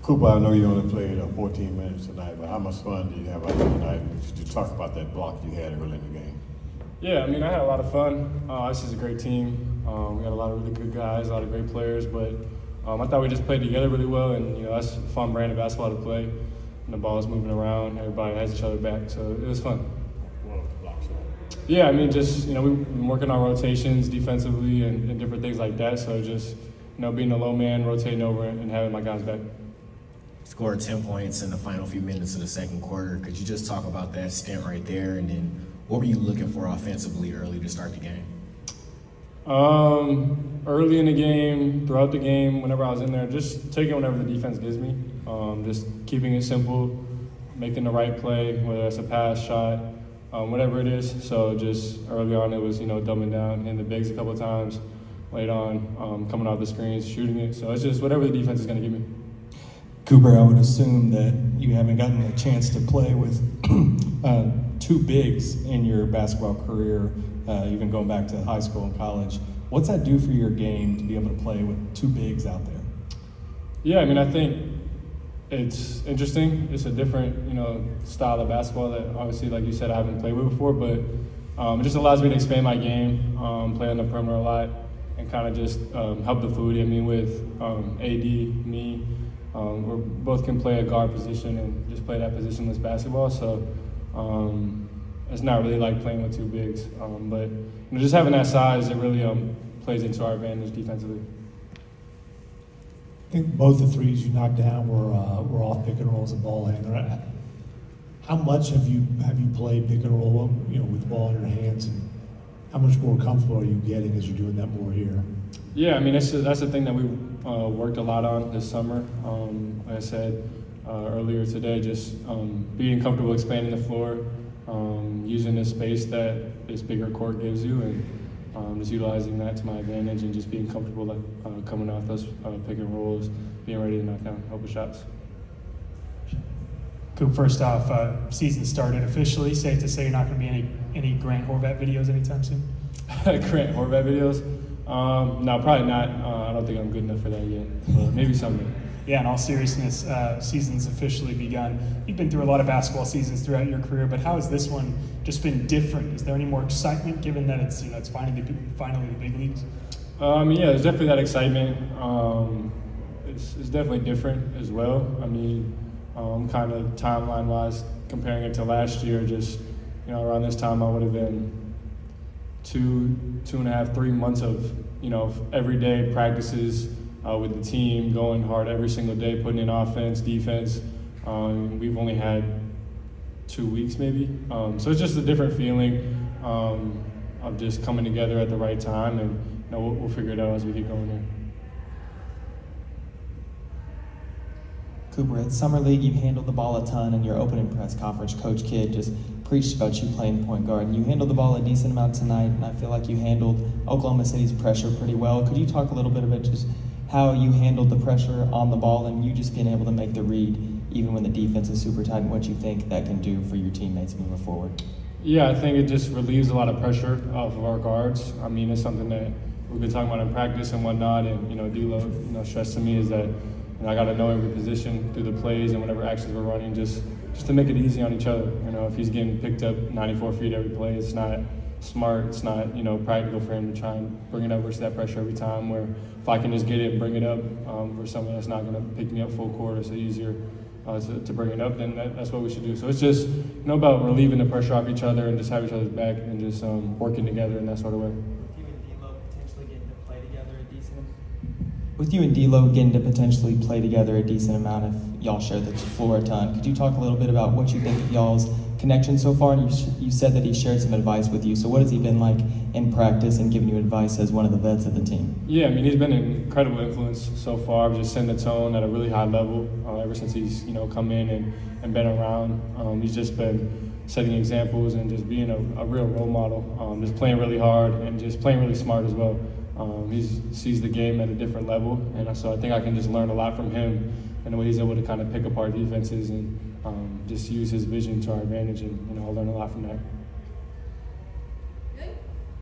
Cooper, I know you only played 14 minutes tonight, but how much fun do you have out there tonight? Did you talk about that block you had early in the game? Yeah, I mean, I had a lot of fun. This is a great team. We got a lot of really good guys, a lot of great players, but I thought we just played together really well, and that's a fun brand of basketball to play. And the ball is moving around, everybody has each other back, so it was fun. Yeah, I mean, just we've been working on rotations defensively and different things like that. So just being a low man, rotating over, and having my guys back. Scored 10 points in the final few minutes of the second quarter. Could you just talk about that stint right there, and then what were you looking for offensively early to start the game? Early in the game, throughout the game, whenever I was in there, just taking whatever the defense gives me. Just keeping it simple, making the right play, whether it's a pass, shot, whatever it is. So just early on, it was dumbing down, hitting the bigs a couple of times, late on, coming off the screens, shooting it. So it's just whatever the defense is going to give me. Cooper, I would assume that you haven't gotten a chance to play with two bigs in your basketball career, even going back to high school and college. What's that do for your game to be able to play with two bigs out there? Yeah, I mean, I think it's interesting. It's a different, style of basketball that obviously, like you said, I haven't played with before, but it just allows me to expand my game, play on the perimeter a lot, and kind of just help the foodie. I mean, with AD, me, we both can play a guard position and just play that positionless basketball. So it's not really like playing with two bigs. But just having that size, it really plays into our advantage defensively. I think both the threes you knocked down were off pick and roll as a ball handler. How much have you played pick and roll, with the ball in your hands, and how much more comfortable are you getting as you're doing that more here? Yeah, I mean that's the thing that we worked a lot on this summer. Like I said earlier today, just being comfortable expanding the floor, using the space that this bigger court gives you, and just utilizing that to my advantage, and just being comfortable coming off those pick and rolls, being ready to knock down open shots. Coop, first off, season started officially. Safe to say you're not going to be any Grant Horvat videos anytime soon? Grant Horvat videos? No, probably not. I don't think I'm good enough for that yet. But maybe someday. Yeah, in all seriousness, season's officially begun. You've been through a lot of basketball seasons throughout your career, but how has this one just been different? Is there any more excitement given that it's it's finally the big leagues? Yeah, there's definitely that excitement. It's definitely different as well. I mean, kind of timeline-wise, comparing it to last year, just around this time I would have been 2.5, 3 months of everyday practices with the team, going hard every single day, putting in offense, defense. We've only had 2 weeks maybe, so it's just a different feeling of just coming together at the right time, and we'll figure it out as we get going there. Cooper, at Summer League, you handled the ball a ton. In your opening press conference, Coach Kidd just preached about you playing point guard. And you handled the ball a decent amount tonight, and I feel like you handled Oklahoma City's pressure pretty well. Could you talk a little bit about just how you handled the pressure on the ball and you just being able to make the read even when the defense is super tight, and what you think that can do for your teammates moving forward? Yeah, I think it just relieves a lot of pressure off of our guards. I mean, it's something that we've been talking about in practice and whatnot, and D'Lo, stressed to me is that I got to know every position through the plays and whatever actions we're running, just to make it easy on each other. If he's getting picked up 94 feet every play, it's not smart, it's not practical for him to try and bring it up versus that pressure every time, where if I can just get it and bring it up for someone that's not going to pick me up full court, it's easier to bring it up, then that's what we should do. So it's just about relieving the pressure off each other and just have each other's back and just working together in that sort of way. With you and D'Lo getting to potentially play together a decent amount if y'all share the floor a ton, could you talk a little bit about what you think of y'all's connection so far? And you said that he shared some advice with you. So what has he been like in practice and giving you advice as one of the vets of the team? Yeah, I mean, he's been an incredible influence so far, just setting the tone at a really high level ever since he's come in and been around. He's just been setting examples and just being a real role model, just playing really hard and just playing really smart as well. He sees the game at a different level, and so I think I can just learn a lot from him and the way he's able to kind of pick apart defenses and just use his vision to our advantage, and I'll learn a lot from that.